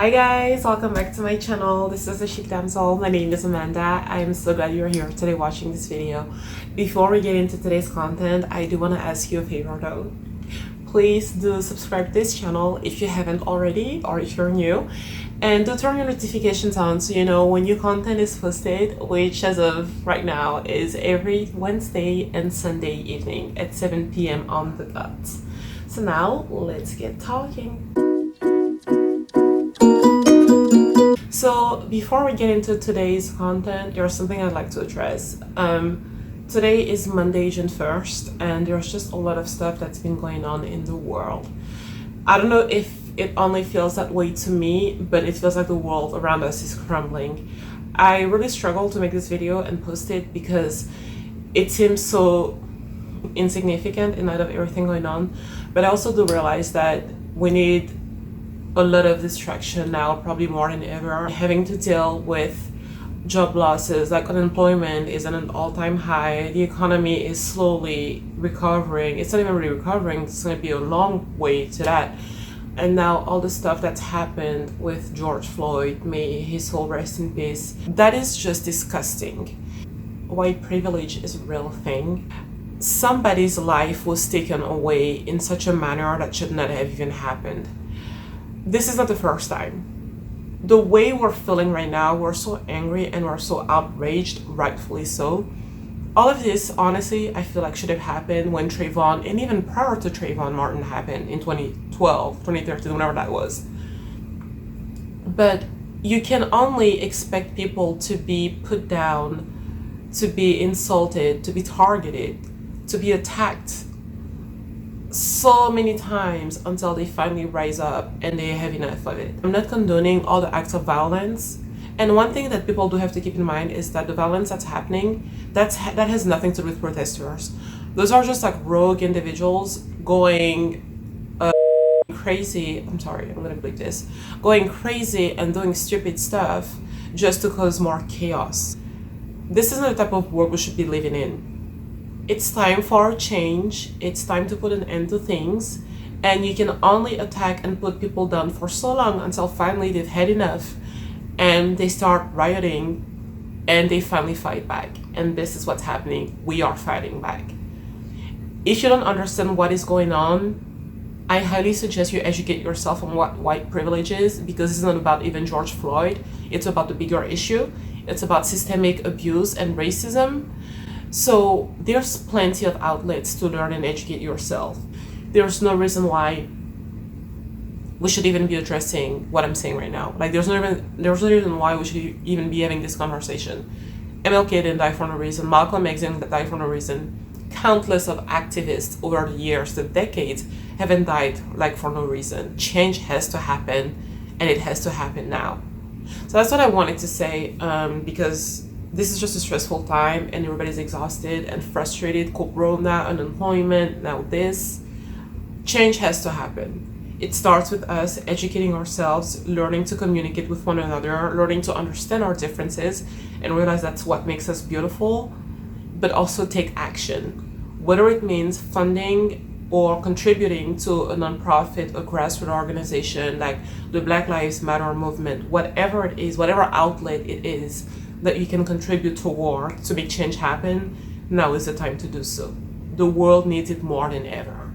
Hi guys, welcome back to my channel. This is the Chic Damsel. My name is Amanda. I'm so glad you're here today watching this video. Before we get into today's content, I do want to ask you a favor though. Please do subscribe to this channel if you haven't already, or if you're new, and do turn your notifications on so you know when new content is posted, which as of right now is every Wednesday and Sunday evening at 7 p.m. on the dot. So now let's get talking. So before we get into today's content, there's something I'd like to address. Today is Monday, June 1st, and there's just a lot of stuff that's been going on in the world. I don't know if it only feels that way to me, but it feels like the world around us is crumbling. I really struggle to make this video and post it because it seems so insignificant in light of everything going on, but I also do realize that we need a lot of distraction now, probably more than ever. Having to deal with job losses, like unemployment is at an all-time high. The economy is slowly recovering. It's not even really recovering. It's going to be a long way to that. And now all the stuff that's happened with George Floyd, may his soul rest in peace, that is just disgusting. White privilege is a real thing. Somebody's life was taken away in such a manner that should not have even happened. This is not the first time. The way we're feeling right now, we're so angry and we're so outraged, rightfully so. All of this, honestly, I feel like should have happened when Trayvon, and even prior to Trayvon Martin happened in 2012, 2013, whenever that was. But you can only expect people to be put down, to be insulted, to be targeted, to be attacked so many times until they finally rise up and they have enough of it. I'm not condoning all the acts of violence, and one thing that people do have to keep in mind is that the violence that's happening, that has nothing to do with protesters. Those are just like rogue individuals going crazy. I'm sorry, I'm gonna bleep this. Going crazy and doing stupid stuff just to cause more chaos. This isn't the type of world we should be living in. It's time for a change. It's time to put an end to things. And you can only attack and put people down for so long until finally they've had enough and they start rioting and they finally fight back. And this is what's happening. We are fighting back. If you don't understand what is going on, I highly suggest you educate yourself on what white privilege is, because it's not about even George Floyd. It's about the bigger issue. It's about systemic abuse and racism. So there's plenty of outlets to learn and educate yourself. There's no reason why we should even be addressing what I'm saying right now. Like there's no reason why we should even be having this conversation. MLK didn't die for no reason. Malcolm X didn't die for no reason. Countless of activists over the years, the decades, haven't died like for no reason. Change has to happen, and it has to happen now. So that's what I wanted to say, because this is just a stressful time and everybody's exhausted and frustrated. Corona, unemployment, now this. Change has to happen. It starts with us educating ourselves, learning to communicate with one another, learning to understand our differences and realize that's what makes us beautiful, but also take action. Whether it means funding or contributing to a nonprofit, a grassroots organization like the Black Lives Matter movement, whatever it is, whatever outlet it is that you can contribute toward to make change happen, now is the time to do so. The world needs it more than ever.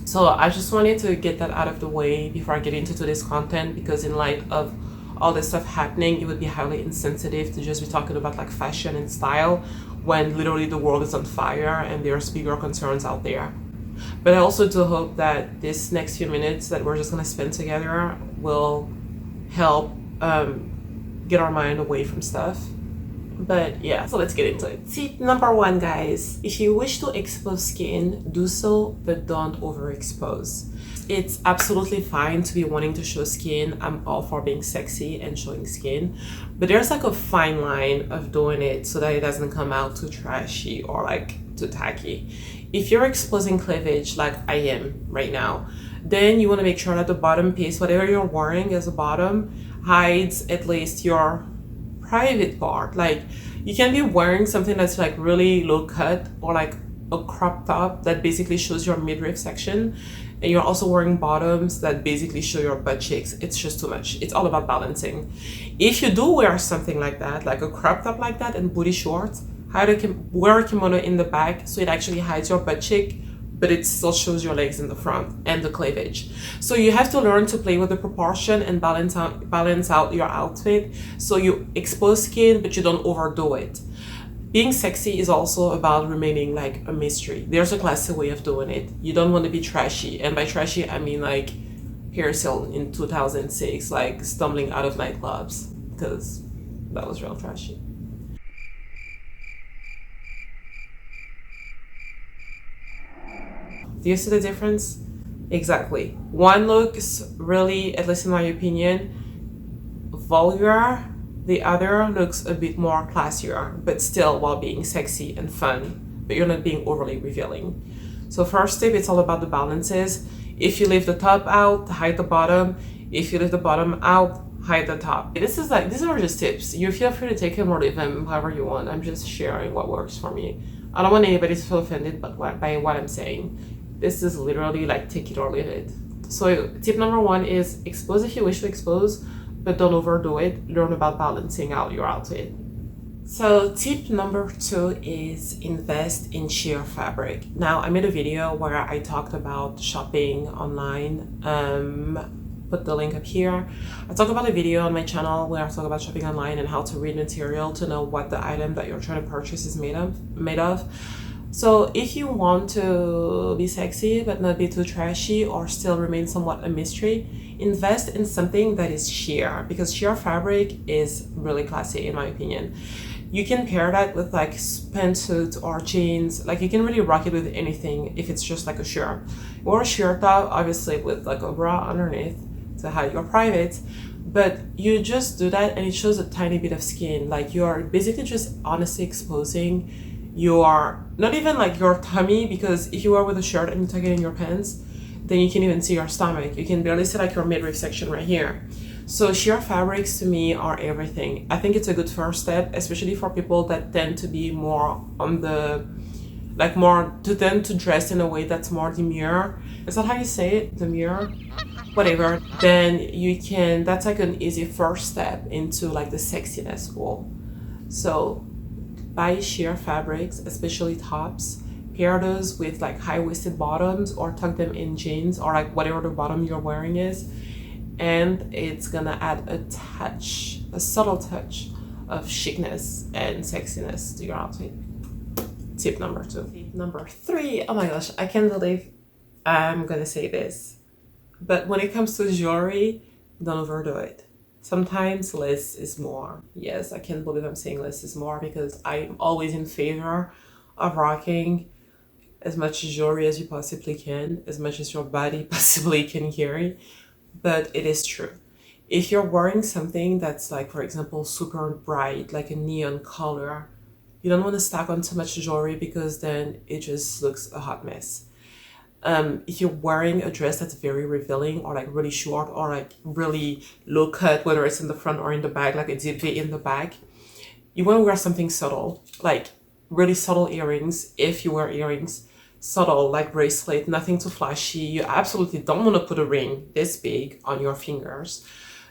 So I just wanted to get that out of the way before I get into today's content, because in light of all this stuff happening, it would be highly insensitive to just be talking about like fashion and style when literally the world is on fire and there's bigger concerns out there. But I also do hope that this next few minutes that we're just gonna spend together will help get our mind away from stuff. But yeah, so let's get into it. Tip number 1, guys. If you wish to expose skin, do so, but don't overexpose. It's absolutely fine to be wanting to show skin. I'm all for being sexy and showing skin, but there's like a fine line of doing it so that it doesn't come out too trashy or like too tacky. If you're exposing cleavage like I am right now, then you want to make sure that the bottom piece, whatever you're wearing as a bottom, hides at least your private part. Like you can be wearing something that's like really low cut or like a crop top that basically shows your midriff section, and you're also wearing bottoms that basically show your butt cheeks, it's just too much. It's all about balancing. If you do wear something like that, like a crop top like that and booty shorts, wear a kimono in the back so it actually hides your butt cheek, but it still shows your legs in the front and the cleavage. So you have to learn to play with the proportion and balance out your outfit so you expose skin but you don't overdo it. Being sexy is also about remaining like a mystery. There's a classy way of doing it. You don't want to be trashy, and by trashy I mean like Paris Hilton in 2006, like stumbling out of nightclubs, because that was real trashy. Do you see the difference? Exactly. One looks really, at least in my opinion, vulgar. The other looks a bit more classier, but still while being sexy and fun, but you're not being overly revealing. So first tip, it's all about the balances. If you leave the top out, hide the bottom. If you leave the bottom out, hide the top. These are just tips. You feel free to take them or leave them however you want. I'm just sharing what works for me. I don't want anybody to feel offended by what I'm saying. This is literally like take it or leave it. So tip number one is expose if you wish to expose, but don't overdo it. Learn about balancing out your outfit. So tip number two is invest in sheer fabric. Now I made a video where I talked about shopping online. Put the link up here. I talk about a video on my channel where I talk about shopping online and how to read material to know what the item that you're trying to purchase is made of. So if you want to be sexy but not be too trashy or still remain somewhat a mystery, invest in something that is sheer, because sheer fabric is really classy in my opinion. You can pair that with like pantsuits or jeans. Like you can really rock it with anything if it's just like a sheer. Or a sheer top, obviously with like a bra underneath to hide your private. But you just do that and it shows a tiny bit of skin. Like you're basically just honestly exposing your, not even like your tummy, because if you wear with a shirt and you tuck it in your pants, then you can even see your stomach. You can barely see like your midriff section right here. So sheer fabrics to me are everything. I think it's a good first step, especially for people that tend to be more on the, like more to tend to dress in a way that's more demure. Is that how you say it? Demure? Whatever. Then you can, that's like an easy first step into like the sexiness goal. So buy sheer fabrics, especially tops. Pair those with like high-waisted bottoms or tuck them in jeans or like whatever the bottom you're wearing is. And it's gonna add a subtle touch of chicness and sexiness to your outfit. Tip number two. Tip number three, oh my gosh, I can't believe I'm gonna say this. But when it comes to jewelry, don't overdo it. Sometimes less is more. Yes, I can't believe I'm saying less is more, because I'm always in favor of rocking as much jewelry as you possibly can, as much as your body possibly can carry. But it is true. If you're wearing something that's like, for example, super bright, like a neon color, you don't want to stack on too much jewelry because then it just looks a hot mess. If you're wearing a dress that's very revealing or like really short or like really low cut, whether it's in the front or in the back, like a deep V in the back, you want to wear something subtle, like really subtle earrings. If you wear earrings, subtle, like bracelet, nothing too flashy. You absolutely don't want to put a ring this big on your fingers.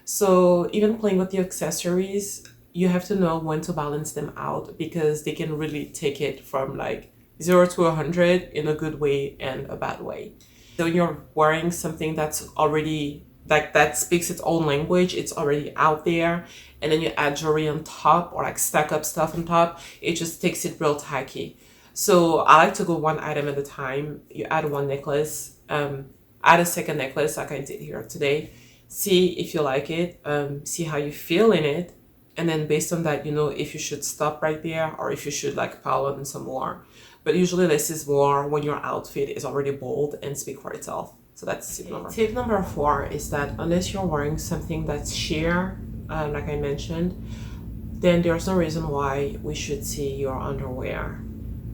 So even playing with the accessories, you have to know when to balance them out, because they can really take it from like 0 to 100 in a good way and a bad way. So when you're wearing something that's already like that speaks its own language, it's already out there, and then you add jewelry on top or like stack up stuff on top, it just takes it real tacky. So I like to go one item at a time. You add one necklace, add a second necklace like I did here today. See if you like it, see how you feel in it, and then based on that, you know if you should stop right there or if you should like pile on some more. But usually less is more when your outfit is already bold and speak for itself. So that's tip number. Tip number 4 is that unless you're wearing something that's sheer, like I mentioned, then there's no reason why we should see your underwear.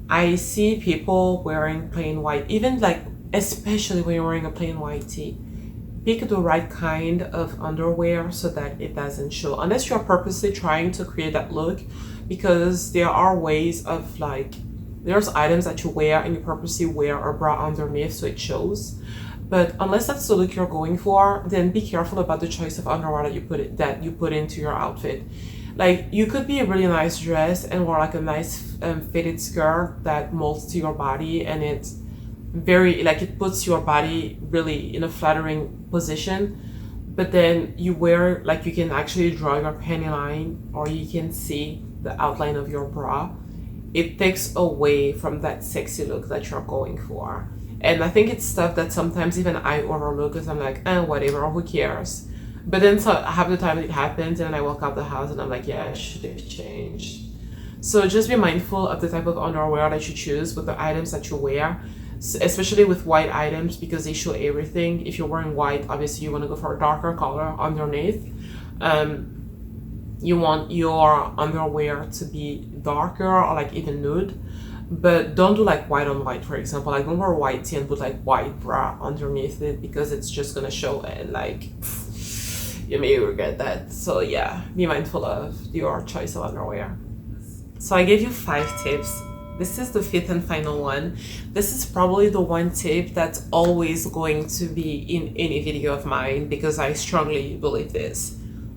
I see people wearing plain white, even like, especially when you're wearing a plain white tee. Pick the right kind of underwear so that it doesn't show, unless you're purposely trying to create that look, because there are ways of like, there's items that you wear and you purposely wear a bra underneath so it shows. But unless that's the look you're going for, then be careful about the choice of underwear that you put into your outfit. Like, you could be a really nice dress and wear like a nice fitted skirt that molds to your body, and it's very like it puts your body really in a flattering position. But then you wear, like, you can actually draw your panty line, or you can see the outline of your bra. It takes away from that sexy look that you're going for. And I think it's stuff that sometimes even I overlook because I'm like, whatever, who cares? But then so half the time it happens, and I walk out the house and I'm like, yeah, I should have changed. So just be mindful of the type of underwear that you choose with the items that you wear, especially with white items, because they show everything. If you're wearing white, obviously you want to go for a darker color underneath. You want your underwear to be darker or like even nude, but don't do like white on white, for example. Like, don't wear white tee and put like white bra underneath it, because it's just gonna show, and like you may regret that. So yeah, be mindful of your choice of underwear. So I gave you 5 tips. This is the 5th and final one. This is probably the one tip that's always going to be in any video of mine, because I strongly believe this.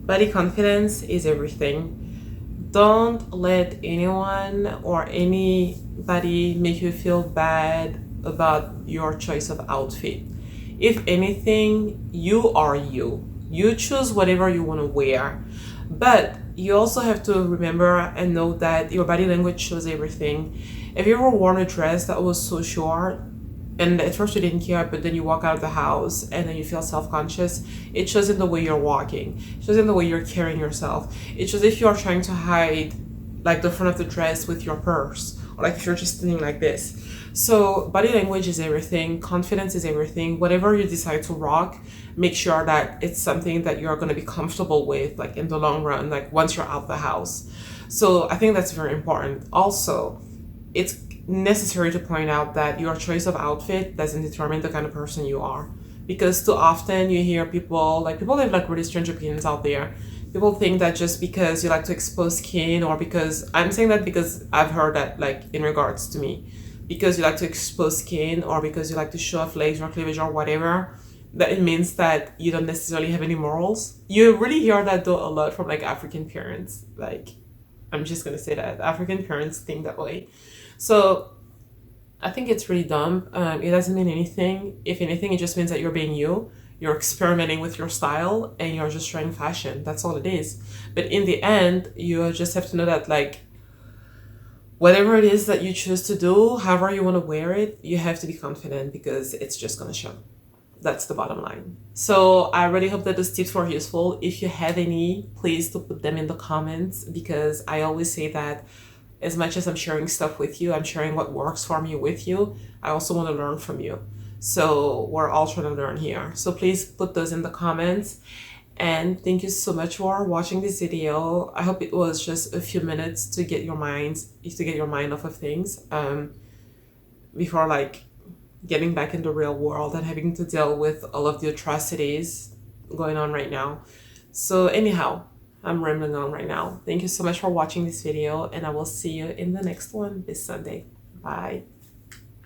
Body confidence is everything. Don't let anyone or anybody make you feel bad about your choice of outfit. If anything, you are you. You choose whatever you want to wear. But you also have to remember and know that your body language shows everything. Have you ever worn a dress that was so short, and at first you didn't care, but then you walk out of the house and then you feel self-conscious? It shows in the way you're walking. It shows in the way you're carrying yourself. It shows if you're trying to hide like the front of the dress with your purse, or like if you're just standing like this. So body language is everything. Confidence is everything. Whatever you decide to rock, make sure that it's something that you're going to be comfortable with, like in the long run, like once you're out the house. So I think that's very important. Also, it's necessary to point out that your choice of outfit doesn't determine the kind of person you are, because too often you hear people have like really strange opinions out there. People think that just because you like to expose skin, or because I'm saying that because I've heard that, like, in regards to me, because you like to expose skin or because you like to show off legs or cleavage or whatever, that it means that you don't necessarily have any morals. You really hear that though a lot from like African parents. Like, I'm just gonna say that African parents think that way. So I think it's really dumb. It doesn't mean anything. If anything, it just means that you're being you. You're experimenting with your style and you're just trying fashion. That's all it is. But in the end, you just have to know that, like, whatever it is that you choose to do, however you want to wear it, you have to be confident, because it's just going to show. That's the bottom line. So I really hope that those tips were useful. If you have any, please do put them in the comments, because I always say that as much as I'm sharing stuff with you, I'm sharing what works for me with you. I also want to learn from you. So we're all trying to learn here. So please put those in the comments. And thank you so much for watching this video. I hope it was just a few minutes to get your mind off of things before like getting back in the real world and having to deal with all of the atrocities going on right now. So anyhow, I'm rambling on right now. Thank you so much for watching this video, and I will see you in the next one this Sunday. Bye.